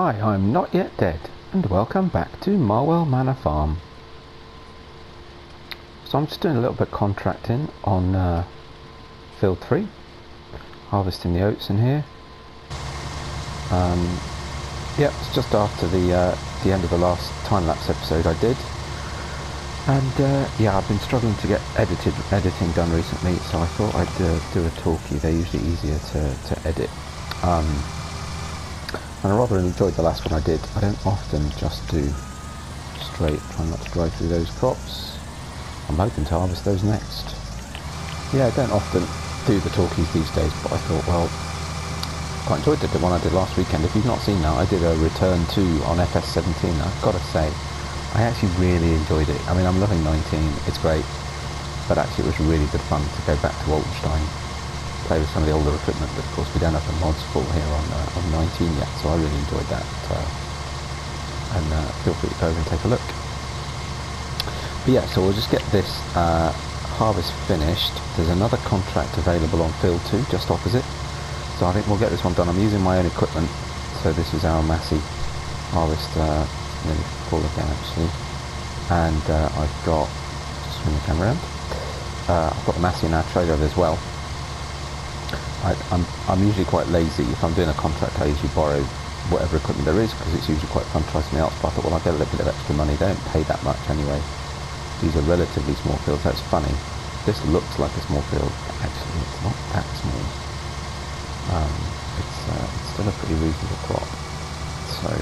Hi, I'm Not Yet Dead, and welcome back to Marwell Manor Farm. So I'm just doing a little bit of contracting on field 3, harvesting the oats in here. Yep, it's just after the end of the last time-lapse episode I did. And yeah, I've been struggling to get editing done recently, so I thought I'd do a talkie. They're usually easier to edit. And I rather enjoyed the last one I did. I don't often just do straight, try not to drive through those crops. I'm hoping to harvest those next. Yeah, I don't often do the talkies these days, but I thought, well, quite enjoyed the one I did last weekend. If you've not seen that, I did a return 2 on FS17. I've got to say, I actually really enjoyed it. I mean, I'm loving 19, it's great, but actually it was really good fun to go back to Waltenstein, play with some of the older equipment, but of course we don't have the mods full here on 19 yet, so I really enjoyed that. And feel free to go over and take a look. But yeah, so we'll just get this harvest finished. There's another contract available on field 2, just opposite, so I think we'll get this one done. I'm using my own equipment, so this is our Massey harvest, nearly full again actually, and I've got, just swing the camera around, I've got the Massey in our trailer as well. I'm usually quite lazy. If I'm doing a contract, I usually borrow whatever equipment there is, because it's usually quite fun trying something else. But I thought, well, I'll get a little bit of extra money. They don't pay that much anyway. These are relatively small fields. That's funny. This looks like a small field, but actually it's not that small. It's still a pretty reasonable crop. So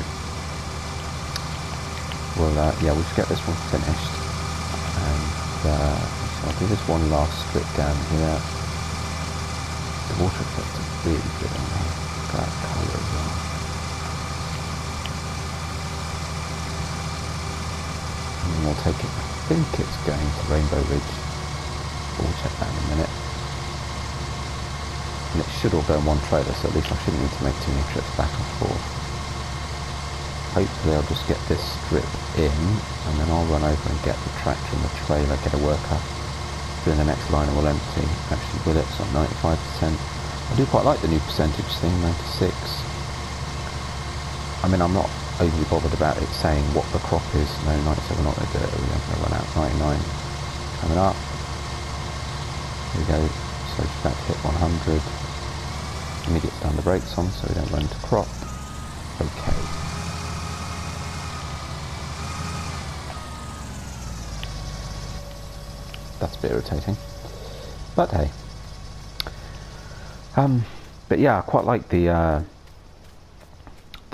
we'll yeah, we'll just get this one finished, and so I'll do this one last strip down here. The water effects are really good on there. That colour as well. And then we'll take it, I think it's going to Rainbow Ridge. We'll check that in a minute. And it should all go in one trailer, so at least I shouldn't need to make too many trips back and forth. Hopefully I'll just get this strip in, and then I'll run over and get the tractor and the trailer, get a worker. Doing the next line and we'll empty. Actually with it, so 95%. I do quite like the new percentage thing, 96. I mean, I'm not overly bothered about it saying what the crop is. No, 97, we're not going to do it. We're going to run out. 99 coming up. Here we go. So just about to hit 100. Let me get down the brakes on so we don't run into crop. Okay. That's a bit irritating, but hey. But yeah, I quite like the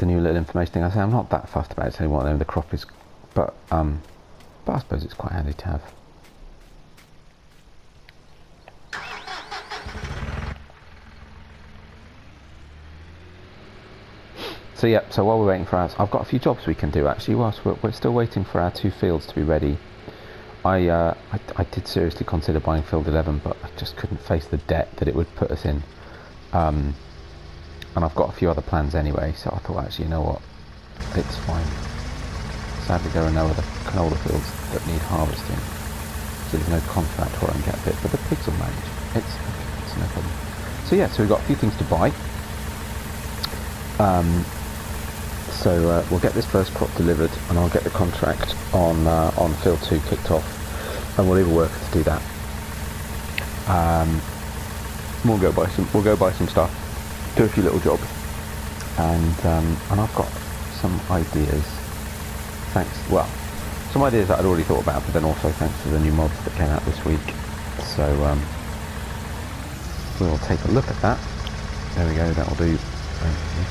new little information thing. I say I'm not that fussed about saying what the name of the crop is, but I suppose it's quite handy to have. So yeah, so while we're waiting for ours, I've got a few jobs we can do actually. Whilst we're still waiting for our 2 fields to be ready. I did seriously consider buying field 11, but I just couldn't face the debt that it would put us in. And I've got a few other plans anyway, so I thought, actually, you know what, it's fine. Sadly, there are no other canola fields that need harvesting, so there's no contract where I can get a bit, but the pigs will manage. It's no problem. So yeah, so we've got a few things to buy. So we'll get this first crop delivered, and I'll get the contract on field 2 kicked off, and we'll leave a worker to do that. We'll go buy some stuff, do a few little jobs, and I've got some ideas. Some ideas that I'd already thought about, but then also thanks to the new mods that came out this week. So we'll take a look at that. There we go. That'll do. Leave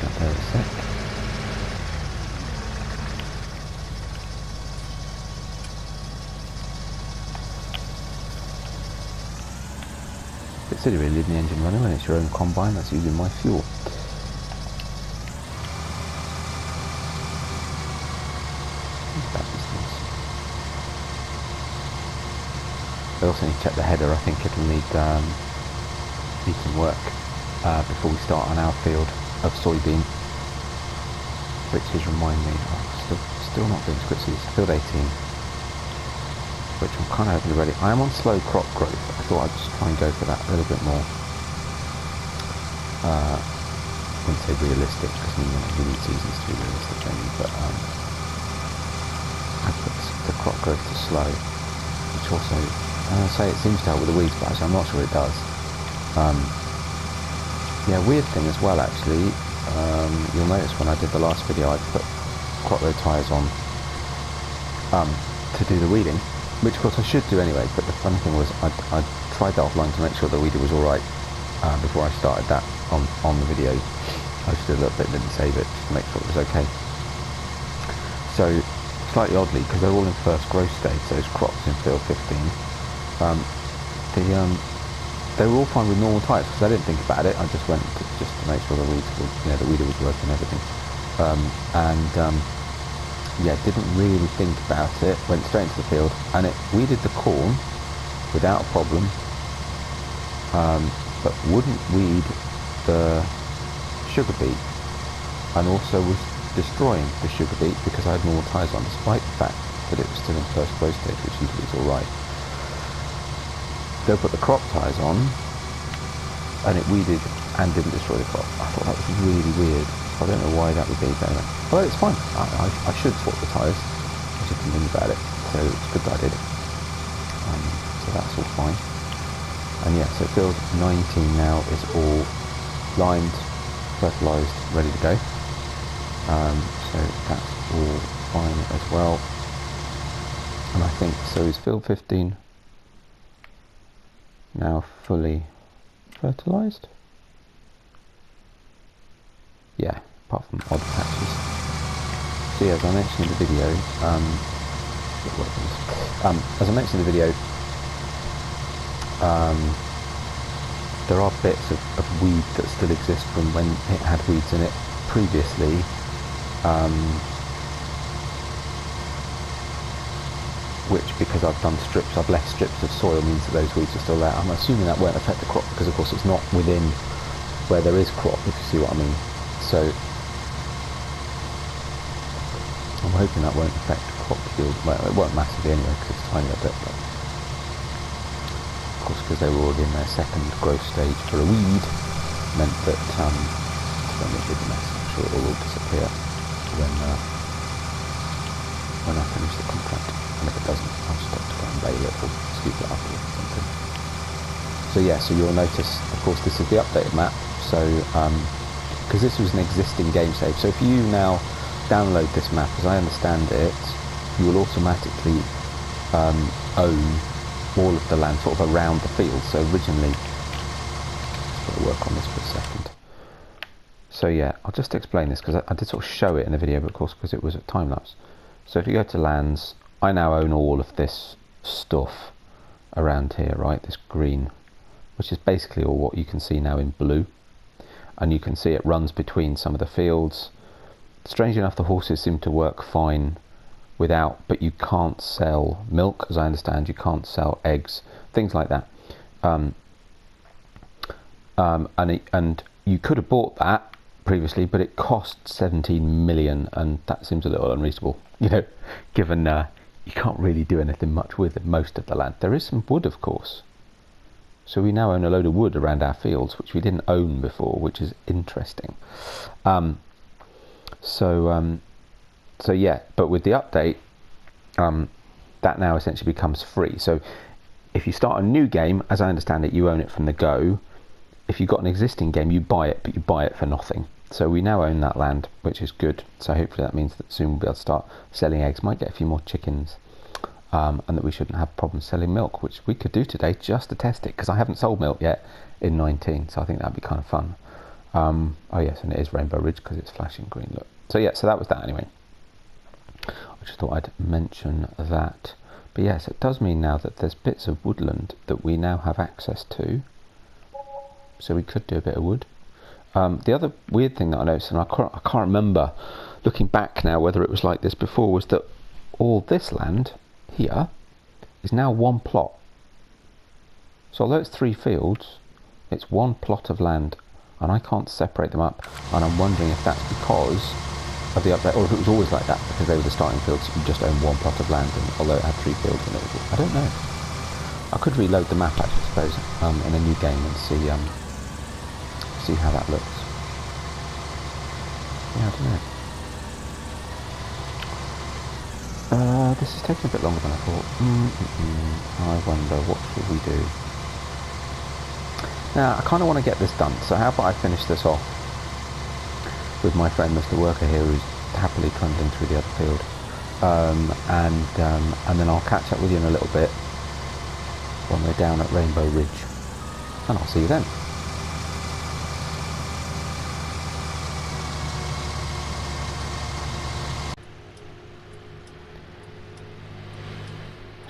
that there a sec. It's silly really leaving the engine running when it's your own combine that's using my fuel. I also need to check the header. I think it'll need some work before we start on our field of soybean, which is, remind me, still not doing scripts. It's field 18. Which I'm kind of hoping ready. I am on slow crop growth. I thought I'd just try and go for that a little bit more. wouldn't say realistic, because we need seasons to be realistic, don't we? But I put the crop growth to slow, which also, I say it seems to help with the weeds, but actually I'm not sure it does. Yeah, weird thing as well actually, you'll notice when I did the last video I put crop row tyres on to do the weeding, which of course I should do anyway, but the funny thing was I tried that offline to make sure the weeder was alright before I started that on the video. I just did a little bit, didn't save it, just to make sure it was okay. So, slightly oddly, because they're all in first growth stage, those crops in field 15, they were all fine with normal tyres, because I didn't think about it. I just went just to make sure the weeds were, the weeder was working and everything. Yeah, didn't really think about it, went straight into the field, and it weeded the corn without a problem, but wouldn't weed the sugar beet, and also was destroying the sugar beet because I had normal tyres on, despite the fact that it was still in first growth stage, which usually is alright. Go put the crop tyres on, and it weeded and didn't destroy the crop. I thought that was really weird. I don't know why that would be, but anyway. Well, it's fine. I should swap the tyres. I just didn't think about it, so it's good that I did. So that's all fine. And yeah, so field 19 now is all limed, fertilised, ready to go. So that's all fine as well. And I think, so is field 15 now fully fertilised? Yeah, apart from odd patches. So yeah, as I mentioned in the video, there are bits of weed that still exist from when it had weeds in it previously. Which, because I've done strips, I've left strips of soil, means that those weeds are still there. I'm assuming that won't affect the crop, because of course it's not within where there is crop, if you see what I mean. So I'm hoping that won't affect crop yield. Well, it won't massively anyway, because it's tiny a bit, but of course, because they were already in their second growth stage for a weed, meant that it's going to be a big mess. I'm sure it will all disappear when I finish the contract, and if it doesn't, I'll just have to go and bale it or scoop it up or something. So yeah, so you'll notice, of course, this is the updated map. So because this was an existing game save, so if you now download this map, as I understand it, you will automatically own all of the land sort of around the field. So originally, just got to work on this for a second. So yeah, I'll just explain this, because I did sort of show it in the video, but of course, because it was a time lapse. So if you go to lands, I now own all of this stuff around here, right? This green, which is basically all what you can see now in blue. And you can see it runs between some of the fields. Strangely enough, the horses seem to work fine without, but you can't sell milk, as I understand. You can't sell eggs, things like that. And you could have bought that previously, but it cost 17 million, and that seems a little unreasonable, given you can't really do anything much with most of the land. There is some wood, of course. So we now own a load of wood around our fields, which we didn't own before, which is interesting. So yeah, but with the update, that now essentially becomes free. So if you start a new game, as I understand it, you own it from the go. If you've got an existing game, you buy it, but you buy it for nothing. So we now own that land, which is good. So hopefully that means that soon we'll be able to start selling eggs, might get a few more chickens, and that we shouldn't have problems selling milk, which we could do today just to test it, because I haven't sold milk yet in 19, so I think that'd be kind of fun. Oh yes, and it is Rainbow Ridge because it's flashing green, look. So yeah, so that was that anyway. I just thought I'd mention that. But yes, it does mean now that there's bits of woodland that we now have access to. So we could do a bit of wood. The other weird thing that I noticed, and I can't remember looking back now whether it was like this before, was that all this land here is now one plot. So although it's 3 fields, it's one plot of land, and I can't separate them up, and I'm wondering if that's because of the update, or if it was always like that, because they were the starting fields, you just own one plot of land, and although it had 3 fields in it, I don't know. I could reload the map, actually, I suppose, in a new game and see how that looks. Yeah, I don't know. This is taking a bit longer than I thought. I wonder, what should we do? Now, I kind of want to get this done, so how about I finish this off with my friend Mr. Worker here, who's happily trundling through the other field. And then I'll catch up with you in a little bit when we're down at Rainbow Ridge. And I'll see you then.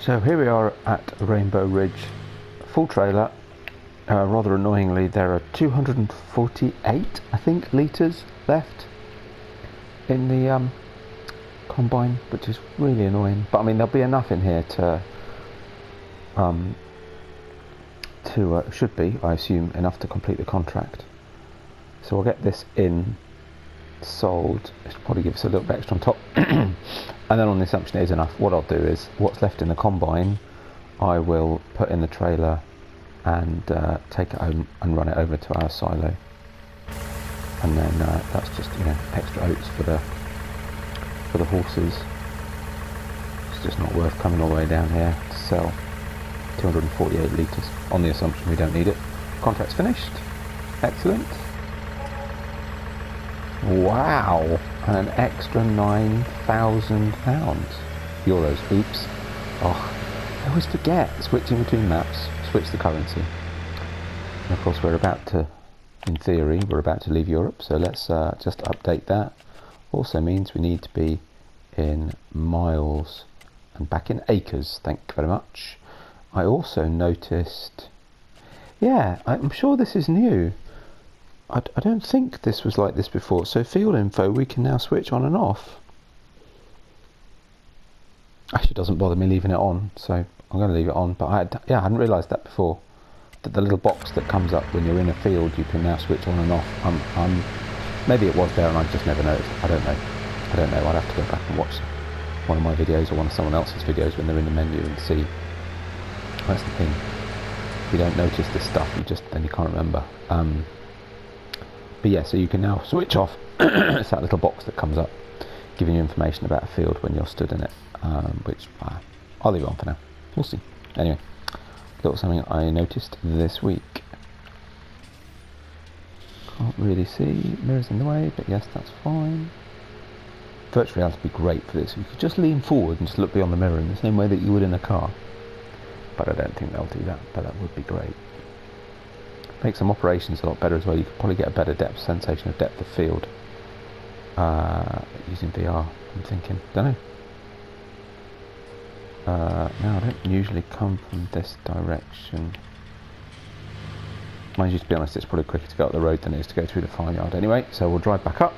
So here we are at Rainbow Ridge, full trailer. Rather annoyingly, there are 248, I think, litres left in the combine, which is really annoying. But I mean, there'll be enough in here to should be, I assume, enough to complete the contract. So we'll get this in, sold. It'll probably give us a little bit extra on top. And then on the assumption it is enough, what I'll do is, what's left in the combine, I will put in the trailer and take it home and run it over to our silo. And then that's just, you know, extra oats for the horses. It's just not worth coming all the way down here to sell 248 litres on the assumption we don't need it. Contract's finished. Excellent. Wow, an extra £9,000. Euros, oops. Oh, I always forget, switching between maps, switch the currency. And of course we're about to, in theory, we're about to leave Europe, so let's just update that. Also means we need to be in miles and back in acres, thank you very much. I also noticed, yeah, I'm sure this is new. I don't think this was like this before. So field info, we can now switch on and off. Actually, it doesn't bother me leaving it on, so I'm going to leave it on. But I hadn't realised that before. That the little box that comes up when you're in a field, you can now switch on and off. Maybe it was there and I just never noticed. I don't know. I'd have to go back and watch one of my videos or one of someone else's videos when they're in the menu and see. That's the thing. If you don't notice this stuff, then you can't remember. But yeah, so you can now switch off. It's that little box that comes up giving you information about a field when you're stood in it, which I'll leave it on for now. We'll see. Anyway, little something I noticed this week. Can't really see, mirrors in the way, but yes, that's fine. Virtual reality would be great for this. You could just lean forward and just look beyond the mirror in the same way that you would in a car. But I don't think they'll do that, but that would be great. Make some operations a lot better as well. You could probably get a better sensation of depth of field using VR, I'm thinking. Don't know. No, I don't usually come from this direction. Mind you, to be honest, it's probably quicker to go up the road than it is to go through the farmyard anyway, so we'll drive back up.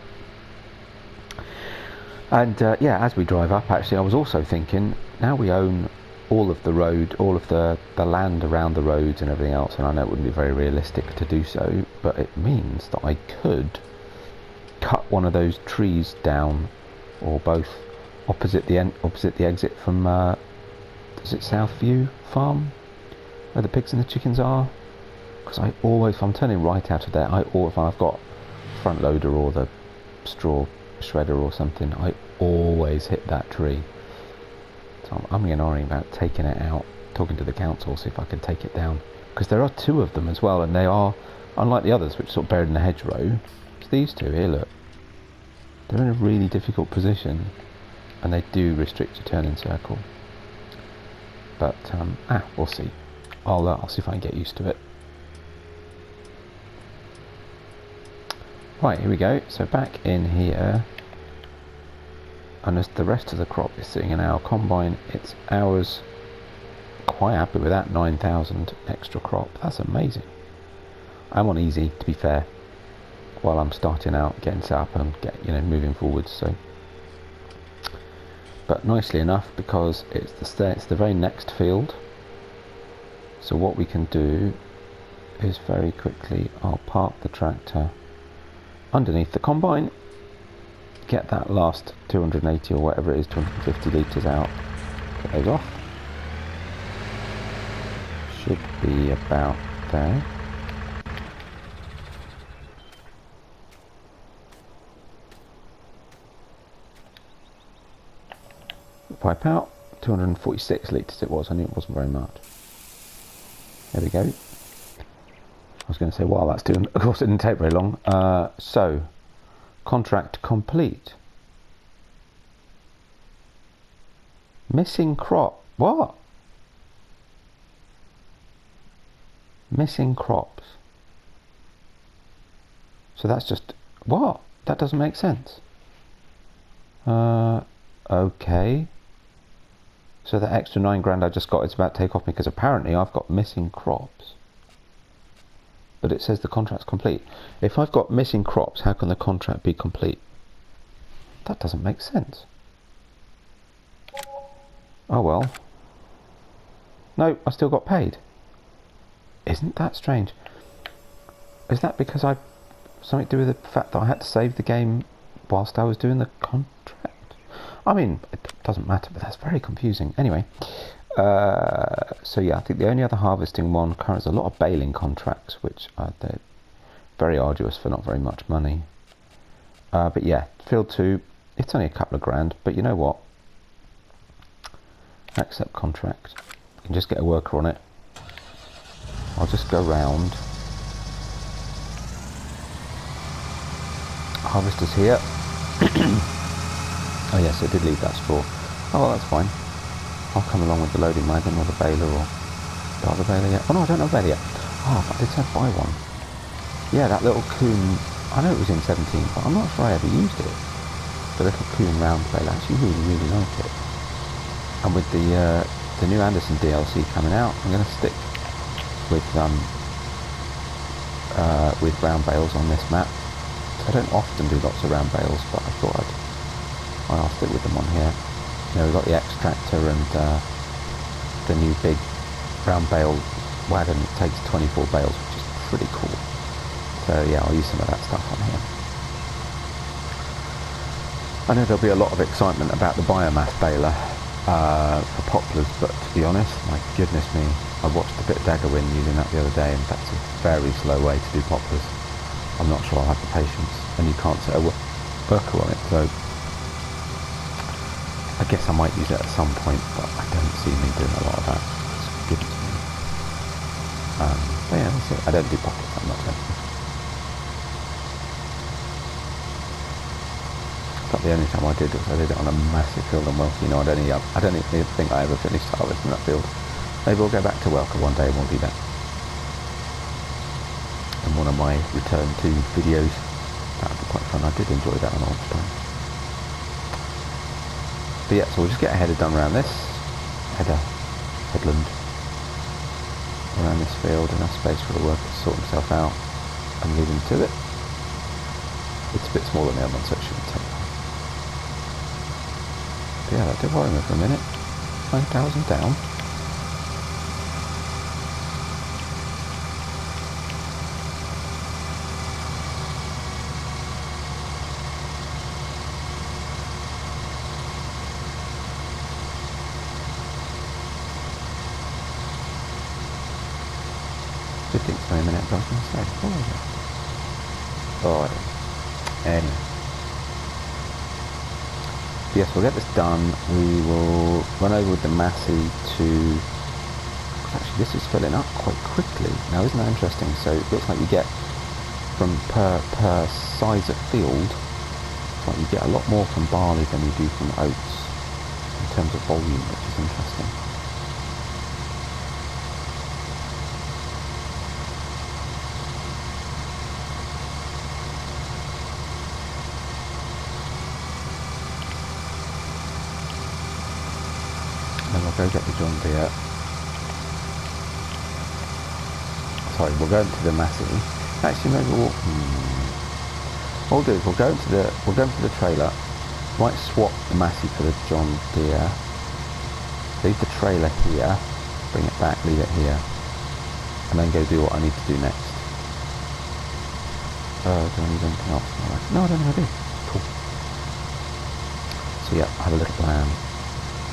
And yeah, as we drive up, actually, I was also thinking, now we own all of the road, all of the land around the roads and everything else, and I know it wouldn't be very realistic to do so, but it means that I could cut one of those trees down, or both, opposite the exit from is it Southview Farm, where the pigs and the chickens are? Because I always, if I'm turning right out of there, if I've got front loader or the straw shredder or something, I always hit that tree. So I'm umming about taking it out, talking to the council, see if I can take it down. Because there are two of them as well, and they are, unlike the others, which are sort of buried in the hedgerow, it's these two here, look. They're in a really difficult position, and they do restrict your turning circle. But, we'll see. I'll see if I can get used to it. Right, here we go. So back in here, and as the rest of the crop is sitting in our combine, it's ours. Quite happy with that 9,000 extra crop. That's amazing. I'm on easy, to be fair, while I'm starting out, getting set up and moving forwards. So, but nicely enough, because it's the very next field. So what we can do is very quickly, I'll park the tractor underneath the combine, get that last 280 or whatever it is, 250 litres out, get those off. Should be about there. pipe out. 246 litres it was. I knew it wasn't very much. There we go. I was going to say, wow, that's doing. Of course, it didn't take very long. So, contract complete. Missing crop. What? Missing crops. So that's just... What? That doesn't make sense. Okay. So the extra 9 grand I just got is about to take off me because apparently I've got missing crops. But it says the contract's complete. If I've got missing crops, how can the contract be complete? That doesn't make sense. Oh well. No, I still got paid. Isn't that strange? Is that because something to do with the fact that I had to save the game whilst I was doing the contract? I mean, it doesn't matter, but that's very confusing. Anyway, so yeah, I think the only other harvesting one currently is a lot of baling contracts, which they're very arduous for not very much money. But yeah, field 2, it's only a couple of grand, but you know what? Accept contract. You can just get a worker on it. I'll just go round. Harvester's here. Oh yes, I did leave that straw. Oh well, that's fine. I'll come along with the loading wagon or the baler or... Do I have a baler yet? Oh no, I don't have a baler yet. Oh, but I did say buy one. Yeah, that little coon... I know it was in 17, but I'm not sure I ever used it. The little coon round baler. I actually really, really like it. And with the new Anderson DLC coming out, I'm going to stick with round bales on this map. I don't often do lots of round bales, but I thought I'll stick with them on here. You know, we've got the extractor and the new big round bale wagon that takes 24 bales, which is pretty cool. So yeah, I'll use some of that stuff on here. I know there'll be a lot of excitement about the biomass baler for poplars, but to be honest, my goodness me, I watched a bit of Daggerwin using that the other day, and that's a very slow way to do poplars. I'm not sure I'll have the patience, and you can't set a worker on it, so I guess I might use it at some point, but I don't see me doing a lot of that. It's given to me. But yeah, that's it. I don't do poplars that much anyway. But the only time I did it on a massive field on Welker. You know, I don't even think I ever finished harvesting that field. Maybe we'll go back to Welker one day and we'll do that. And one of my return to videos. That would be quite fun. I did enjoy that an old time. But yeah, so we'll just get a header done around this. Headland. Around this field, enough space for the worker to sort himself out and lead him to it. It's a bit smaller than the other one, so it shouldn't take long. But yeah, that did worry me for a minute. 9,000 down. A minute, I was going to say, what was it? Oh, I don't know. Anyway. Yes, we'll get this done. We will run over with the Massey to... Actually, this is filling up quite quickly. Now, isn't that interesting? So it looks like you get, from per size of field, it's like you get a lot more from barley than you do from oats, in terms of volume, which is interesting. Go get the John Deere. Sorry, we'll go into the Massey. Actually, maybe we'll. What we'll do is we'll go into the trailer. Might swap the Massey for the John Deere. Leave the trailer here. Bring it back. Leave it here. And then go do what I need to do next. Do I need anything else? No, I don't think I do. Cool. So yeah, I have a little plan.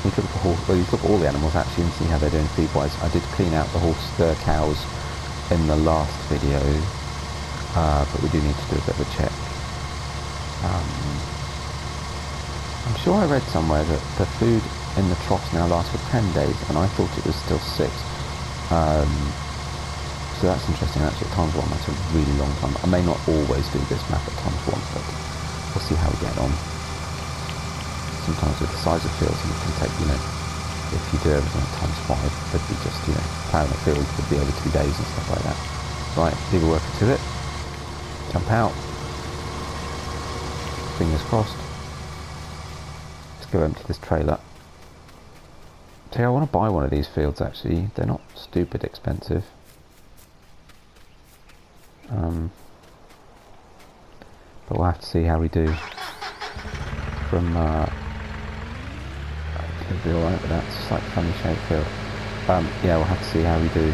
We took the horse, well, you look at all the animals actually and see how they're doing feed-wise. I did clean out the cows in the last video, but we do need to do a bit of a check. I'm sure I read somewhere that the food in the troughs now lasts for 10 days, and I thought it was still 6. So that's interesting. Actually, at times 1, that's a really long time. I may not always do this map at times 1, but we'll see how we get on. Sometimes with the size of fields, and it can take, if you do everything at times 5, it'd be just, plowing a field would be over 2 days and stuff like that. Right, leave a worker to it. Jump out. Fingers crossed. Let's go empty this trailer. So yeah, I want to buy one of these fields actually. They're not stupid expensive. But we'll have to see how we do. From it'll be alright with that. It's just like a funny shaped field. Yeah, we'll have to see how we do.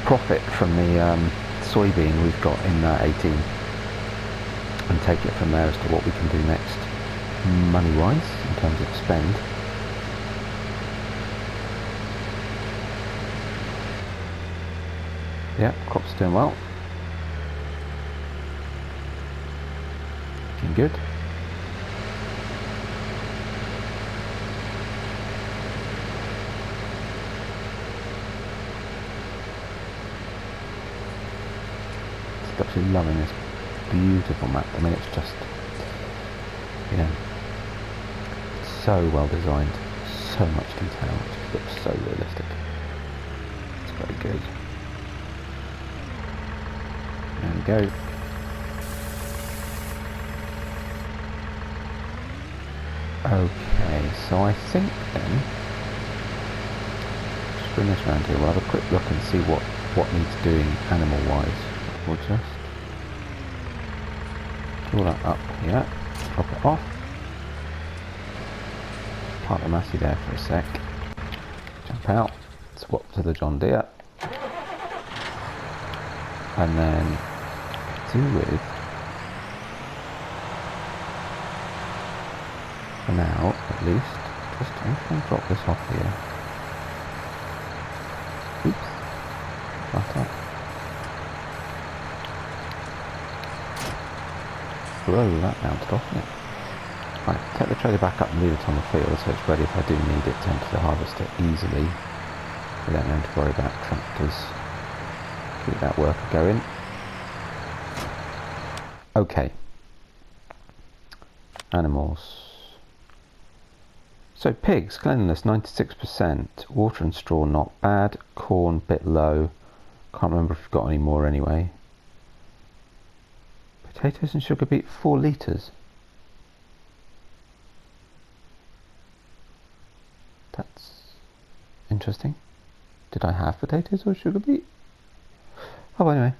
Profit from the soybean we've got in 18, and take it from there as to what we can do next, money wise, in terms of spend. Yeah, crop's doing well. Looking good. Just absolutely loving this beautiful map. I mean, it's just, so well designed, so much detail, it just looks so realistic. It's very good. There we go. Okay, so I think then, just bring this around here, we'll have a quick look and see what needs doing animal wise. We'll just pull that up here, drop it off, park the Massey there for a sec, jump out, swap to the John Deere, and then do with, for now at least, just I'm going to drop this off here. Oops, right up. Whoa, that bounced off it. Right, take the trailer back up and leave it on the field so it's ready if I do need it to enter the harvester easily without having to worry about tractors. Keep that worker going. Okay. Animals. So pigs, cleanliness 96%, water and straw not bad, corn bit low, can't remember if we've got any more anyway. Potatoes and sugar beet 4 litres. That's interesting. Did I have potatoes or sugar beet? Oh, anyway.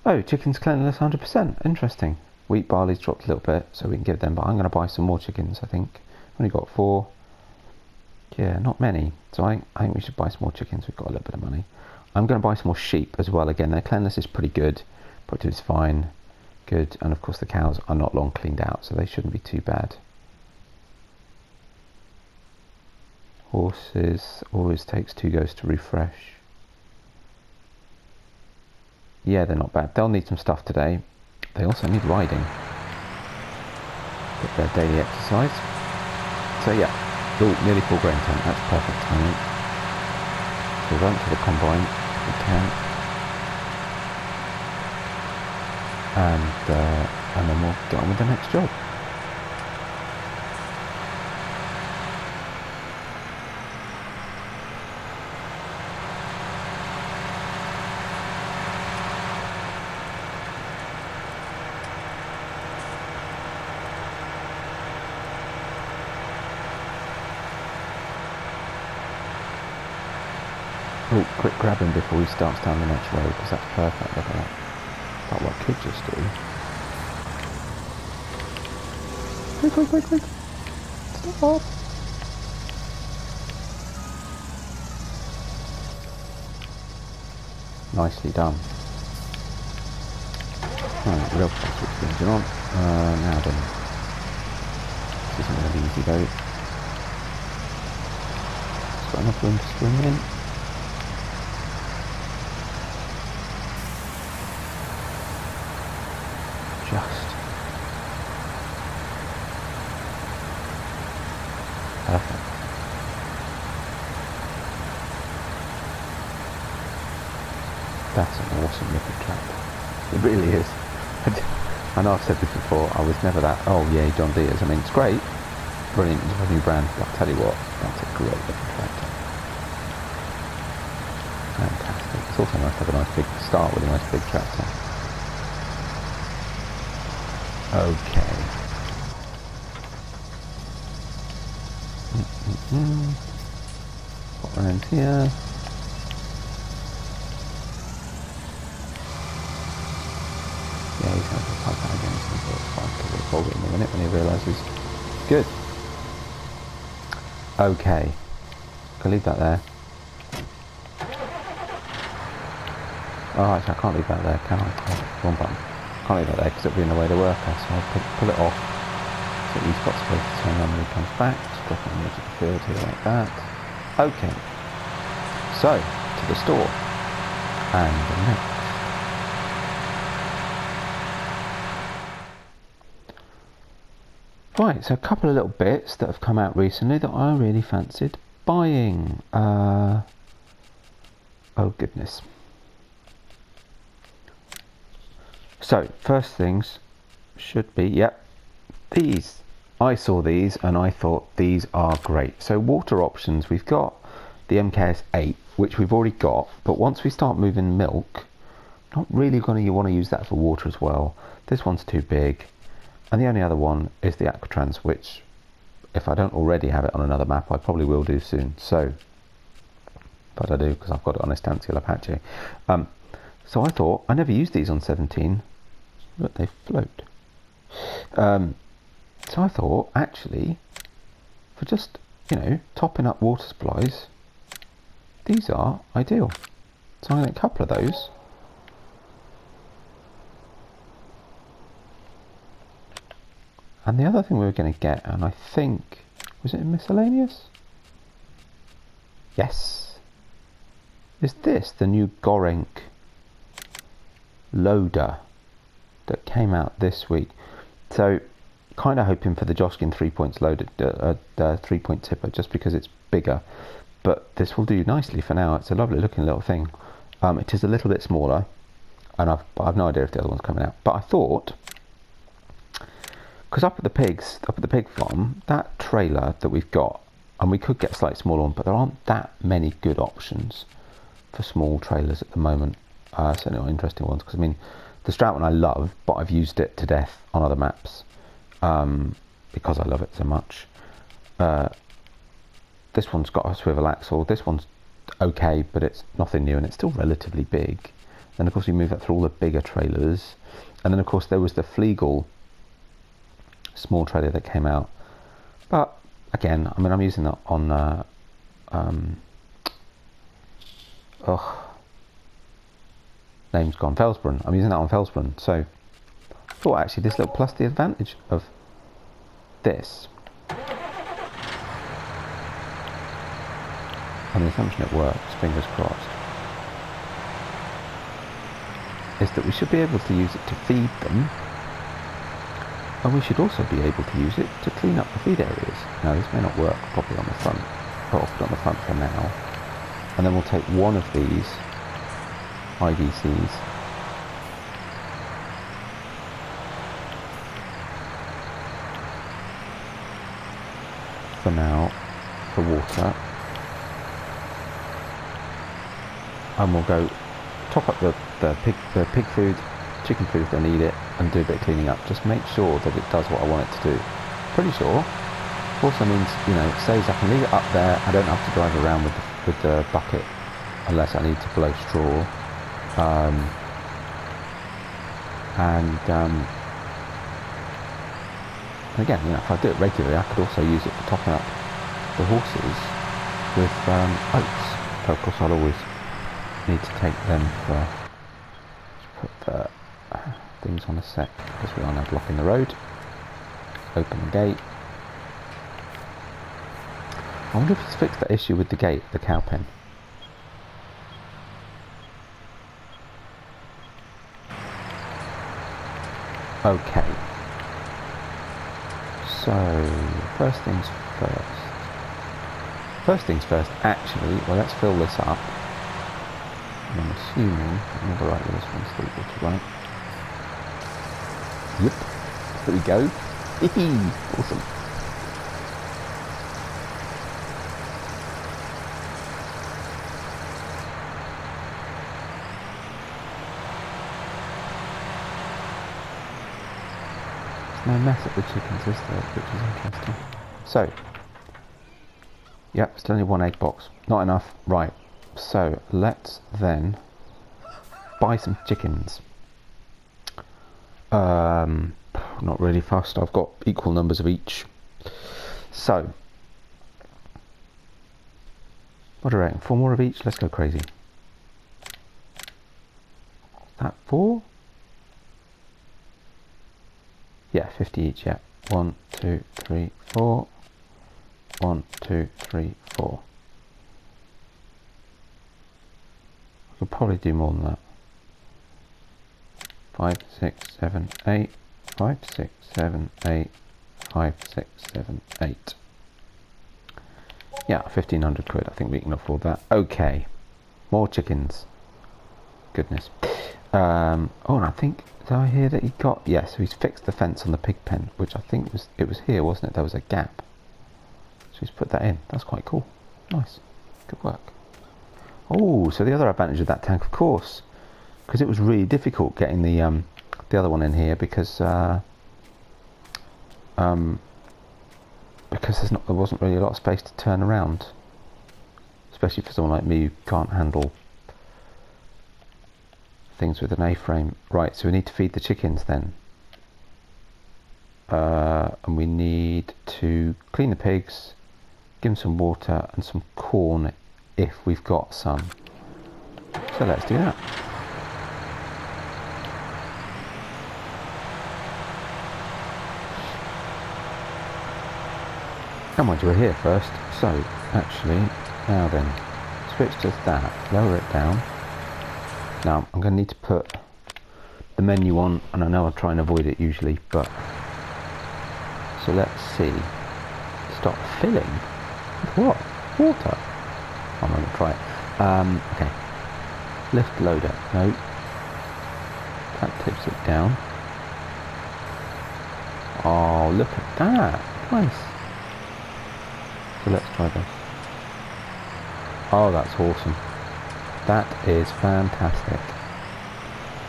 Oh, chickens cleanliness 100%. Interesting. Wheat barley's dropped a little bit, so we can give them, but I'm going to buy some more chickens, I think. Only got 4. Yeah, not many. So I think we should buy some more chickens. We've got a little bit of money. I'm going to buy some more sheep as well. Again, their cleanliness is pretty good. Productivity is fine. Good. And of course the cows are not long cleaned out, so they shouldn't be too bad. Horses always takes 2 goes to refresh. Yeah, they're not bad. They'll need some stuff today. They also need riding. Get their daily exercise. So yeah, nearly full grain tank. That's perfect timing. So run to the combine if we can. And then we'll get on with the next job. Oh, quick grab him before he starts down the next road, because that's perfect. Look at that. That's what I could just do. Quick. Stop. Nicely done. Right, real fast switch the engine on. Now then. This isn't going to be easy though. It's got enough room to swing in. Perfect. That's an awesome looking tractor. It really is. I know I've said this before, I was never that, oh yeah, John Deere's. I mean, it's great, brilliant, it's a new brand, but I'll tell you what, that's a great looking tractor. Fantastic. It's also nice to have a nice big start with a nice big tractor. Okay. Put one in here. Yeah, he's going to pipe that again, so it's fine, because we'll fold it in a minute when he realises. Good. Okay. Can leave that there. Oh, actually, I can't leave that there, can I? Oh, wrong button. Can't leave that there because it'll be in the way of the worker, so I'll pull it off. So he's got space to turn on when he comes back. Just drop it on the edge of the field here like that. Okay. So, to the store. And the next. Right, so a couple of little bits that have come out recently that I really fancied buying. Oh goodness. So, first things should be, yep, these. I saw these and I thought these are great. So water options, we've got the MKS 8, which we've already got, but once we start moving milk, not really going to want to use that for water as well. This one's too big. And the only other one is the Aquatrans, which, if I don't already have it on another map, I probably will do soon. So, but I do because I've got it on Estancia Apache. So I thought, I never used these on 17. Look, they float. So I thought, actually, for just, you know, topping up water supplies, these are ideal. So I'm going to get a couple of those. And the other thing we were going to get, and I think, was it in miscellaneous? Yes. Is this the new Gorenk loader that came out this week? So, kind of hoping for the Joskin 3 points loaded, 3 point tipper, just because it's bigger. But this will do nicely for now. It's a lovely looking little thing. It is a little bit smaller, and I've no idea if the other one's coming out. But I thought, because up at the pig farm, that trailer that we've got, and we could get a slightly smaller one, but there aren't that many good options for small trailers at the moment. Certainly not interesting ones, because I mean, the Strout one I love, but I've used it to death on other maps because I love it so much. This one's got a swivel axle. This one's okay, but it's nothing new, and it's still relatively big. Then of course we move that through all the bigger trailers, and then of course there was the Fliegl small trailer that came out. But again, I mean, I'm using that on name's gone, Felsbrunn. I'm using that on Felsbrunn. So I thought actually this little, plus the advantage of this, on the assumption it works, fingers crossed, is that we should be able to use it to feed them, and we should also be able to use it to clean up the feed areas. Now this may not work properly on the front, but I'll put it on the front for now. And then we'll take one of these IBCs for now for water, and we'll go top up the pig food, chicken food if they need it, and do a bit of cleaning up. Just make sure that it does what I want it to do. Pretty sure. Also means, you know, it saves I can leave it up there. I don't have to drive around with the bucket unless I need to blow straw. And again, you know, if I do it regularly, I could also use it for topping up the horses with oats. So of course I'll always need to take them for, put the things on a sec because we are now blocking the road. Open the gate. I wonder if it's fixed that issue with the gate, the cow pen. Okay. So, first things first. First things first, actually, well, let's fill this up. And I'm assuming, I'm not right with this one, Fliegl, right? Yep, there we go. Awesome. No mess up the chickens, is there? Which is interesting. So, yep, still only one egg box. Not enough. Right. So, let's then buy some chickens. Not really fast. I've got equal numbers of each. So, what do you reckon? 4 more of each? Let's go crazy. Is that 4? Yeah, 50 each, yeah. 1, 2, 3, 4. 1, 2, 3, 4. I could probably do more than that. 5, 6, 7, 8. 5, 6, 7, 8. 5, 6, 7, 8. Yeah, 1,500 quid. I think we can afford that. Okay. More chickens. Goodness. Oh, and I think, did I hear that he got, yeah, so he's fixed the fence on the pig pen, which I think it was here, wasn't it? There was a gap. So he's put that in. That's quite cool. Nice. Good work. Oh, so the other advantage of that tank, of course, because it was really difficult getting the other one in here because there wasn't really a lot of space to turn around, especially for someone like me who can't handle things with an A-frame. Right, so we need to feed the chickens then. And we need to clean the pigs, give them some water and some corn if we've got some. So let's do that. And mind you, we're here first. So, actually, now then, switch to that, lower it down. Now, I'm going to need to put the menu on, and I know I try and avoid it usually, but... So let's see. Stop filling? With what? Water? I'm going to try it. Okay. Lift loader. No. That tips it down. Oh, look at that. Nice. So let's try this. Oh, that's awesome. That is fantastic.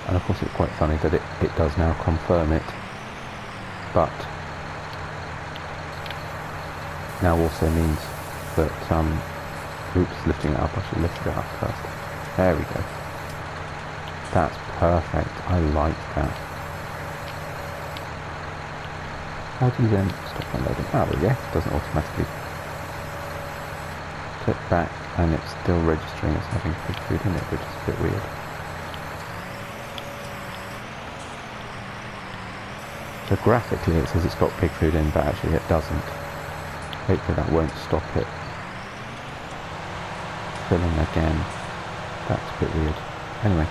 And of course it's quite funny that it does now confirm it. But now also means that, oops, lifting it up, I should lift it up first. There we go. That's perfect. I like that. How do you then stop unloading? Oh, there we go. It doesn't automatically click back, and it's still registering as having pig food in it, which is a bit weird. So graphically it says it's got pig food in, but actually it doesn't. Hopefully that won't stop it filling again. That's a bit weird. Anyway,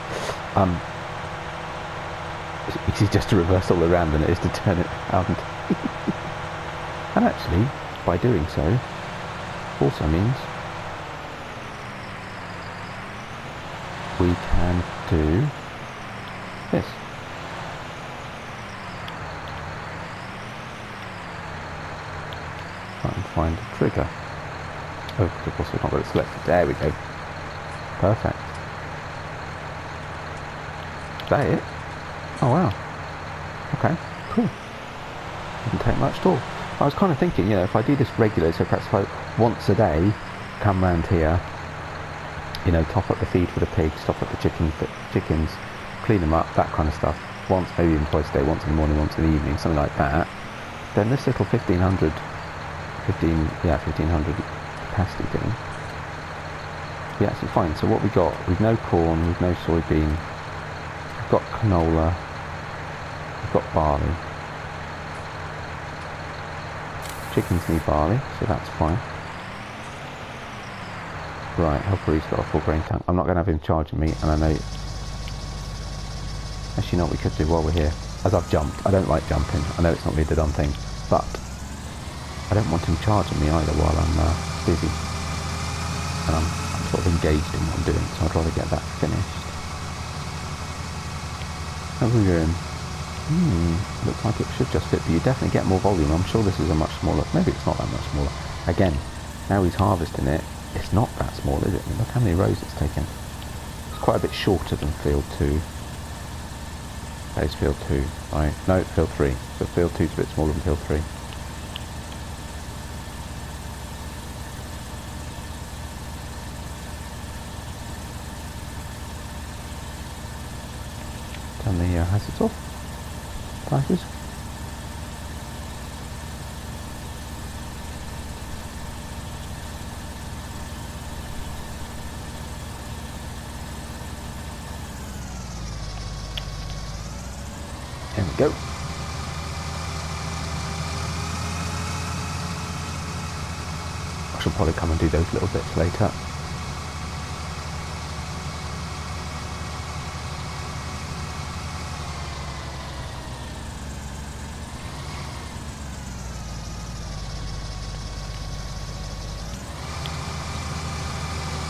it's easier just to reverse all around than it is to turn it around. And actually, by doing so, also means we can do this. Try and find a trigger. Oh, of course we've not got it selected. There we go. Perfect. Is that it? Oh wow. Okay, cool. Didn't take much at all. I was kind of thinking, you know, if I do this regularly, so perhaps if I once a day come round here, you know, top up the feed for the pigs, top up the chickens, clean them up, that kind of stuff. Once, maybe even twice a day, once in the morning, once in the evening, something like that. Then this little 1500 capacity thing, yeah, actually fine. So what we got? We've no corn, we've no soybean, we've got canola, we've got barley. Chickens need barley, so that's fine. Right, Helper's got a full grain tank. I'm not going to have him charging me, and I know... Actually, no, we could do while we're here. As I've jumped, I don't like jumping. I know it's not really the done thing, but I don't want him charging me either while I'm busy. and I'm sort of engaged in what I'm doing, so I'd rather get that finished. How are we doing? Looks like it should just fit, but you definitely get more volume. I'm sure this is a much smaller, maybe it's not that much smaller. Again, now he's harvesting it, it's not that small, is it? I mean, look how many rows it's taken. It's quite a bit shorter than field 2. That is field 2, right? No, field 3. So field 2 is a bit smaller than field 3. Turn the hazards off. Flashes. There we go. I should probably come and do those little bits later.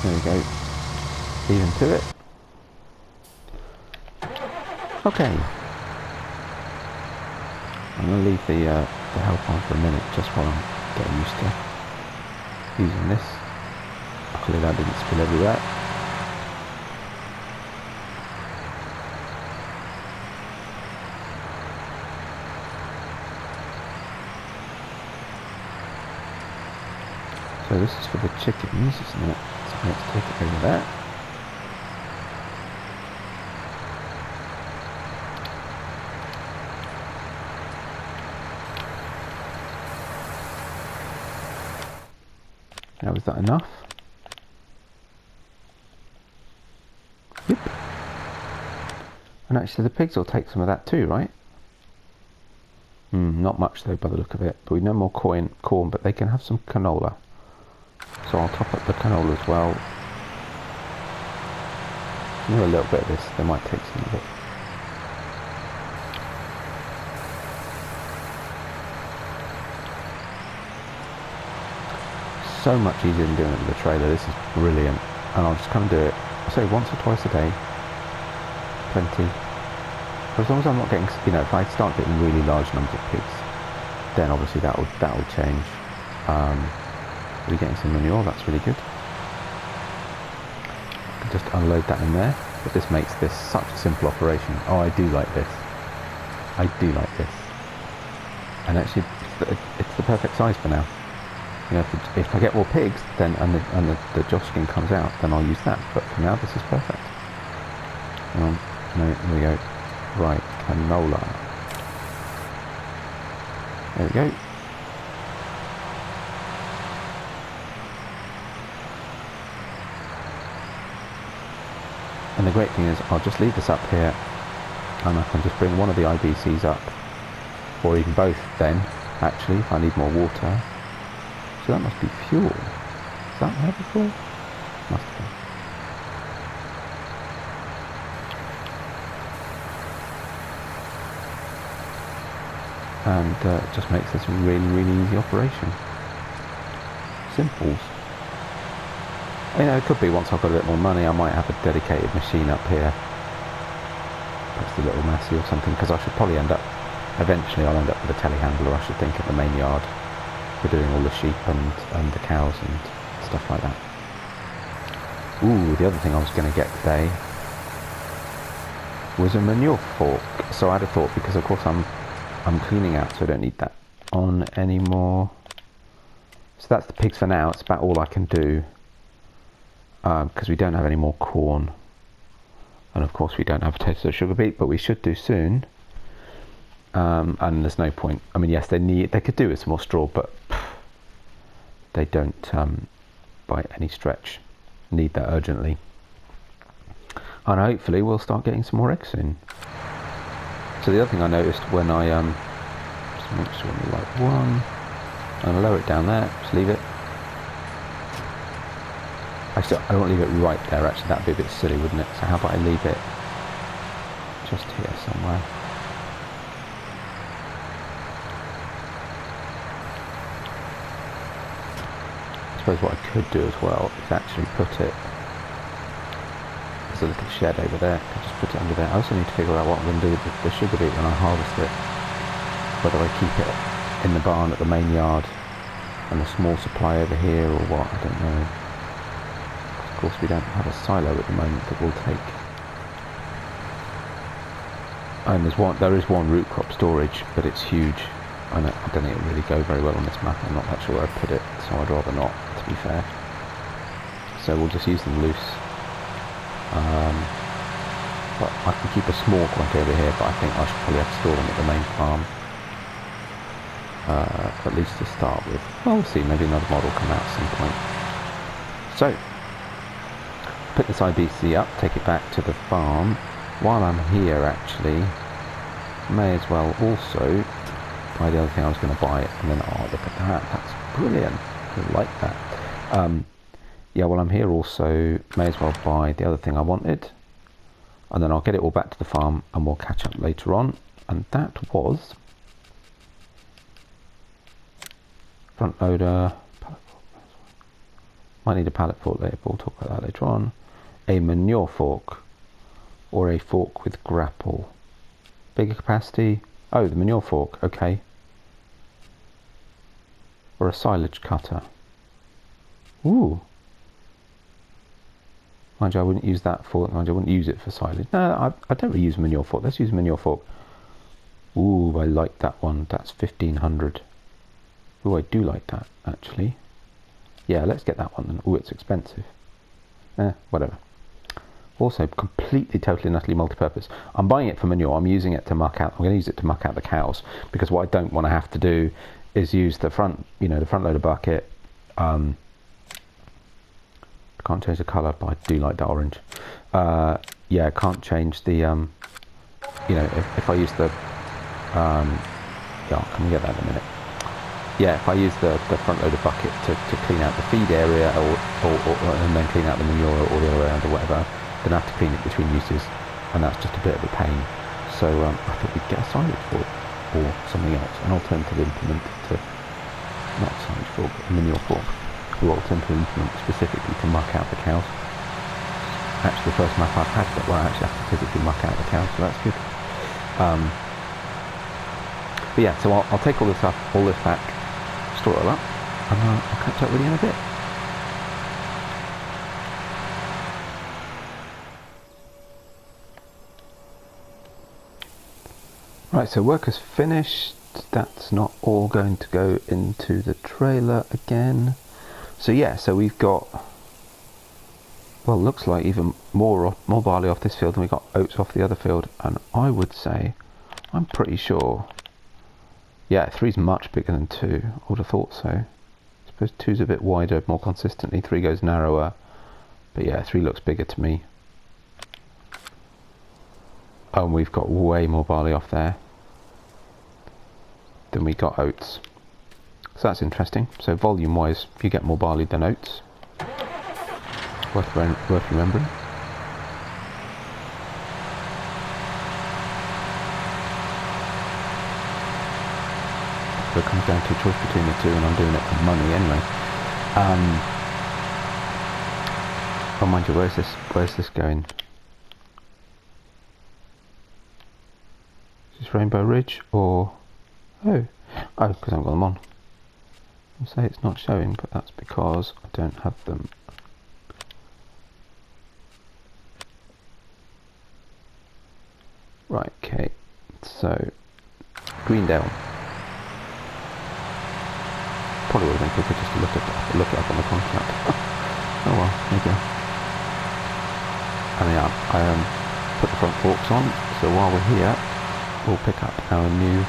There we go. Even to it. Okay. I'm going to leave the help on for a minute just while I'm getting used to using this. Luckily that didn't spill everywhere. So this is for the chickens, isn't it? So let's take it over there. Now, is that enough? Yep. And actually the pigs will take some of that too, right? Not much though by the look of it. But we no more corn, but they can have some canola. So I'll top up the canola as well. You know, a little bit of this, they might take some of it. So much easier than doing it with the trailer. This is brilliant, and I'll just come and do it. I say once or twice a day, plenty. But as long as I'm not getting, you know, if I start getting really large numbers of pigs, then obviously that will change. We're getting some manure. That's really good. I can just unload that in there. But this makes this such a simple operation. Oh, I do like this. I do like this. And actually, it's the perfect size for now. You know, if I get more pigs, then and the job skin comes out, then I'll use that. But for now, this is perfect. No, here we go. Right, canola. There we go. And the great thing is, I'll just leave this up here, and I can just bring one of the IBCs up, or even both. Then, actually, if I need more water. So that must be fuel. Is that there before? Must be. And it just makes this a really, really easy operation. Simples. You know, it could be once I've got a bit more money, I might have a dedicated machine up here. Perhaps a little messy or something, because I should probably eventually I'll end up with a telehandler, I should think, at the main yard. For doing all the sheep and the cows and stuff like that. Ooh, the other thing I was going to get today was a manure fork. So I had a thought, because of course I'm cleaning out, so I don't need that on anymore. So that's the pigs for now. It's about all I can do, because we don't have any more corn, and of course we don't have potatoes or sugar beet, but we should do soon. And there's no point. I mean, yes, they could do with some more straw, but they don't, by any stretch, need that urgently. And hopefully we'll start getting some more eggs soon. So the other thing I noticed when I just make sure I'm the right one. I'm gonna lower it down there. Just leave it. Actually, I won't leave it right there. Actually, that'd be a bit silly, wouldn't it? So how about I leave it just here somewhere? suppose what I could do as well is actually put it, there's a little shed over there, I could just put it under there. I also need to figure out what I'm going to do with the sugar beet when I harvest it. Whether I keep it in the barn at the main yard and a small supply over here or what, I don't know. Of course we don't have a silo at the moment that will take. And there is one root crop storage, but it's huge. I don't think it'll really go very well on this map. I'm not that sure where I put it, so I'd rather not, to be fair. So we'll just use them loose. But I can keep a small quantity over here, but I think I should probably have to store them at the main farm. At least to start with. Well, we'll see, maybe another model will come out at some point. So, put this IBC up, take it back to the farm. While I'm here, actually, may as well also buy the other thing I was going to buy, and then, oh, look at that, that's brilliant, I like that. Yeah, while I'm here also, may as well buy the other thing I wanted, and then I'll get it all back to the farm, and we'll catch up later on, and that was front loader, pallet fork, might need a pallet fork later, but we'll talk about that later on, a manure fork, or a fork with grapple, bigger capacity. Oh, the manure fork, okay. Or a silage cutter. Ooh. Mind you, I wouldn't use that for, mind you, I wouldn't use it for silage. No, I don't really use a manure fork. Let's use a manure fork. Ooh, I like that one. That's 1500. Ooh, I do like that, actually. Yeah, let's get that one then. Ooh, it's expensive. Whatever. Also, completely, totally, and utterly multi-purpose. I'm buying it for manure. I'm using it to muck out. I'm going to use it to muck out the cows, because what I don't want to have to do is use the front, the front loader bucket. I can't change the colour, but I do like that orange. Yeah, I can't change the, if I use the, yeah, I'll come and get that in a minute. Yeah, if I use the front loader bucket to clean out the feed area, and then clean out the manure or the other way around or whatever, then I have to clean it between uses, and that's just a bit of a pain. So I thought we'd get a silage fork or something else, an alternative implement to, not a silage fork, a manure fork, or alternative implement specifically to muck out the cows. Actually, the first map I've had that where I actually have to physically muck out the cows, so that's good. But yeah, so I'll take all this back, store it all up, and I'll catch up with you in a bit. Right, so work is finished. That's not all going to go into the trailer again. So yeah, so we've got, well, looks like even more barley off this field than we got oats off the other field, and I would say, I'm pretty sure, yeah, 3's much bigger than 2. I would have thought so. I suppose 2's a bit wider, more consistently. 3 goes narrower, but yeah, 3 looks bigger to me. Oh, and we've got way more barley off there than we got oats. So that's interesting. So volume wise, you get more barley than oats. Worth remembering. So it comes down to a choice between the two, and I'm doing it for money anyway. Oh, mind you, where's this going? Is this Rainbow Ridge or... Oh, because I haven't got them on. I'll say it's not showing, but that's because I don't have them. Right, okay. So, Greendale. Probably would have been quicker just to look it up on the contract. Oh well, there you go. And yeah, I put the front forks on, so while we're here, we'll pick up our new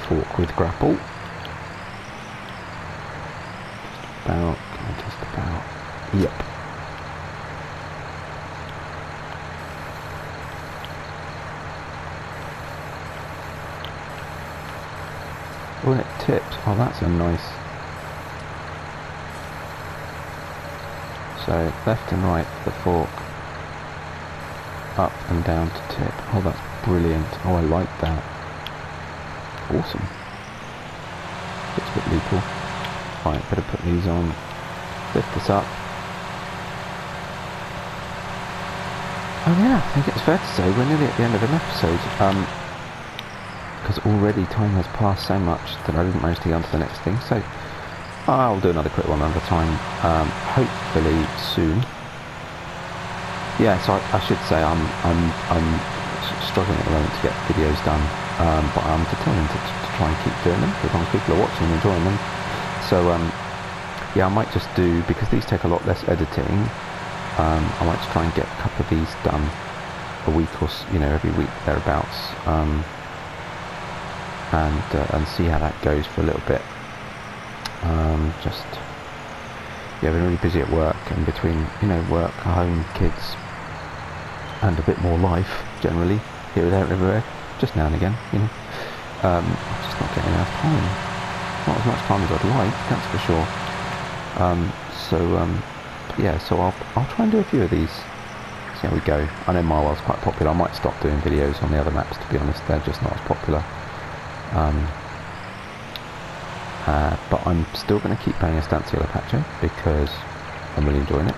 fork with grapple. Just about, yep. When it tips, oh, that's a nice. So left and right for the fork, up and down to tip. Oh, that's brilliant. Oh, I like that. awesome. Looks a bit lethal. Right, better put these on. Lift this up. Oh yeah, I think it's fair to say we're nearly at the end of an episode. Because already time has passed so much that I didn't manage to get on to the next thing. So I'll do another quick one another time. Hopefully soon. Yeah, so I should say I'm struggling at the moment to get videos done, but I'm determined to try and keep doing them as long as people are watching and enjoying them. So yeah, I might just do, because these take a lot less editing, I might just try and get a couple of these done a week or every week thereabouts, and see how that goes for a little bit. Yeah, I've been really busy at work, and between work, home, kids, and a bit more life generally here, there, and everywhere. Just now and again, I'm just not getting enough time. Not as much time as I'd like, that's for sure. Yeah, so I'll try and do a few of these. See how we go. I know Marwell's quite popular. I might stop doing videos on the other maps, to be honest. They're just not as popular. But I'm still going to keep playing Estancia Lapacho because I'm really enjoying it.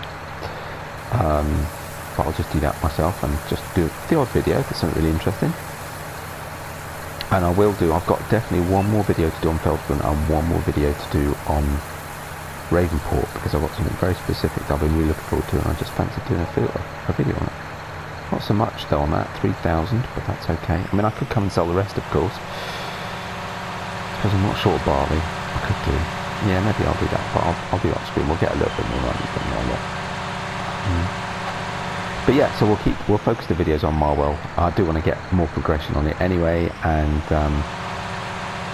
But I'll just do that myself and just do the odd video if it's something really interesting. And I've got definitely one more video to do on Feldspun and one more video to do on Ravenport, because I've got something very specific that I've been really looking forward to, and I just fancy doing a video on it. Not so much though on that, 3,000, but that's okay. I mean, I could come and sell the rest, of course, because I'm not short of barley. I could do. Yeah, maybe I'll do that, but I'll do off screen. We'll get a little bit more money, but not a lot. But yeah, so we'll focus the videos on Marwell. I do want to get more progression on it anyway, and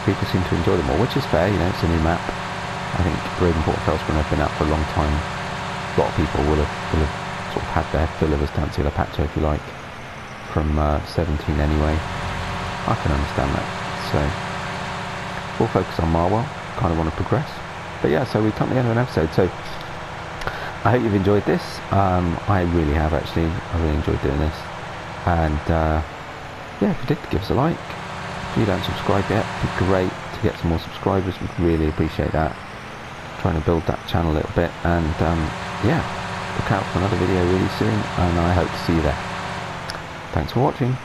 people seem to enjoy them more, which is fair. It's a new map. I think Ravenport and Feldspun have been out for a long time. A lot of people will have sort of had their fill of Estancia Lapacho, if you like, from 17 anyway. I can understand that. So we'll focus on Marwell. Kind of want to progress. But yeah, so we come to the end of an episode. So I hope you've enjoyed this. I really have, actually. I really enjoyed doing this. And yeah, if you did, give us a like. If you don't subscribe yet, it'd be great to get some more subscribers. We'd really appreciate that. Trying to build that channel a little bit. And yeah, look out for another video really soon, and I hope to see you there. Thanks for watching.